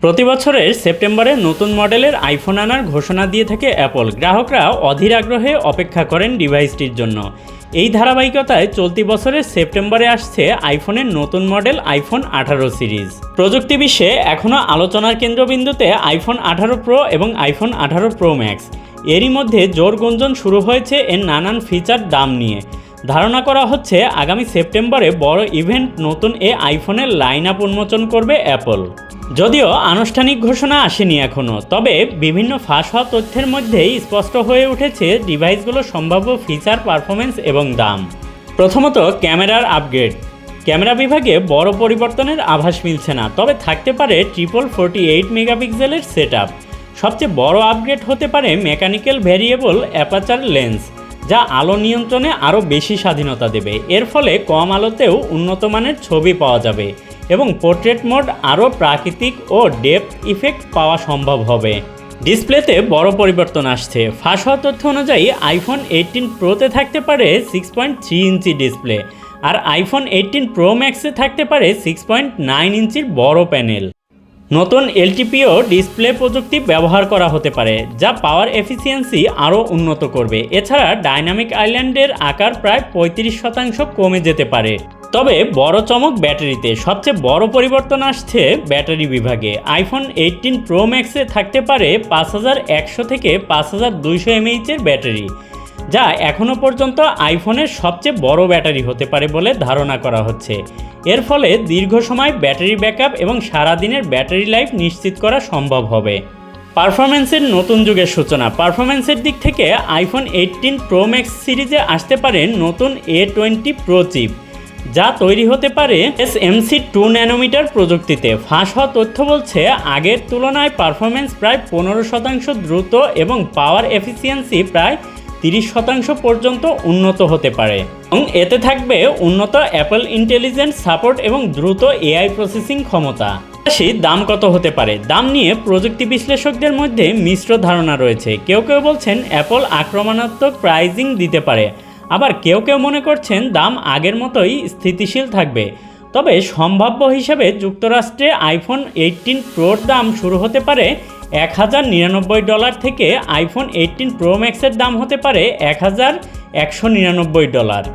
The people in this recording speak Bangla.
প্রতি বছরের সেপ্টেম্বরে নতুন মডেলের আইফোন আনার ঘোষণা দিয়ে থাকে অ্যাপল। গ্রাহকরা অধীর আগ্রহে অপেক্ষা করেন ডিভাইসটির জন্য। এই ধারাবাহিকতায় চলতি বছরের সেপ্টেম্বরে আসছে আইফোনের নতুন মডেল আইফোন 18 সিরিজ। প্রযুক্তি বিশ্বে এখনও আলোচনার কেন্দ্রবিন্দুতে আইফোন 18 প্রো এবং আইফোন 18 প্রো ম্যাক্স। এরই মধ্যে জোর গুঞ্জন শুরু হয়েছে এর নানান ফিচার দাম নিয়ে। ধারণা করা হচ্ছে আগামী সেপ্টেম্বরে বড় ইভেন্ট নতুন এ আইফোনের লাইন আপ উন্মোচন করবে অ্যাপল। যদিও আনুষ্ঠানিক ঘোষণা আসেনি এখনও, তবে বিভিন্ন ফাঁস হওয়া তথ্যের মধ্যেই স্পষ্ট হয়ে উঠেছে ডিভাইসগুলোর সম্ভাব্য ফিচার, পারফরমেন্স এবং দাম। প্রথমত, ক্যামেরার আপগ্রেড। ক্যামেরা বিভাগে বড় পরিবর্তনের আভাস মিলছে না, তবে থাকতে পারে 48 মেগাপিক্সেলের সেটআপ। সবচেয়ে বড় আপগ্রেড হতে পারে মেকানিক্যাল ভ্যারিয়েবল অ্যাপারচার লেন্স, যা আলো নিয়ন্ত্রণে আরও বেশি স্বাধীনতা দেবে। এর ফলে কম আলোতেও উন্নত মানের ছবি পাওয়া যাবে এবং পোর্ট্রেট মোড আরও প্রাকৃতিক ও ডেপথ ইফেক্ট পাওয়া সম্ভব হবে। ডিসপ্লেতে বড় পরিবর্তন আসছে। ফাঁস হওয়া তথ্য অনুযায়ী আইফোন 18 প্রোতে থাকতে পারে 6.3 ইঞ্চি ডিসপ্লে, আর আইফোন 18 প্রো ম্যাক্সে থাকতে পারে 6.9 ইঞ্চির বড় প্যানেল। নতুন এলটিপিও ডিসপ্লে প্রযুক্তি ব্যবহার করা হতে পারে, যা পাওয়ার এফিসিয়েন্সি আরও উন্নত করবে। এছাড়া ডাইনামিক আইল্যান্ডের আকার প্রায় 35% কমে যেতে পারে। তবে বড় চমক ব্যাটারিতে। সবচেয়ে বড় পরিবর্তন আসছে ব্যাটারি বিভাগে। আইফোন 18 প্রো ম্যাক্সে থাকতে পারে 5100 থেকে 5200 এমএইচের ব্যাটারি, যা এখনও পর্যন্ত আইফোনের সবচেয়ে বড় ব্যাটারি হতে পারে বলে ধারণা করা হচ্ছে। এর ফলে দীর্ঘ সময় ব্যাটারি ব্যাকআপ এবং সারাদিনের ব্যাটারি লাইফ নিশ্চিত করা সম্ভব হবে। পারফরমেন্সের নতুন যুগের সূচনা। পারফরমেন্সের দিক থেকে আইফোন 18 প্রো ম্যাক্স সিরিজে আসতে পারে নতুন A20 প্রো চিপ, যা তৈরি হতে পারে SMC 2 ন্যানোমিটার প্রযুক্তিতে। ফাঁস হওয়া তথ্য বলছে আগের তুলনায় পারফরমেন্স প্রায় 15% দ্রুত এবং পাওয়ার এফিসিয়েন্সি প্রায় 30% পর্যন্ত উন্নত হতে পারে। এবং এতে থাকবে উন্নত অ্যাপল ইন্টেলিজেন্স সাপোর্ট এবং দ্রুত AI প্রসেসিং ক্ষমতা। দাম কত হতে পারে? দাম নিয়ে প্রযুক্তি বিশ্লেষকদের মধ্যে মিশ্র ধারণা রয়েছে। কেউ কেউ বলছেন অ্যাপল আক্রমণাত্মক প্রাইজিং দিতে পারে, আবার কেউ কেউ মনে করছেন দাম আগের মতোই স্থিতিশীল থাকবে। তবে সম্ভাব্য হিসাবে যুক্তরাষ্ট্রে আইফোন 18 প্রোর দাম শুরু হতে পারে $1099 থেকে আইফোন 18 প্রো ম্যাক্সের দাম হতে পারে $1199।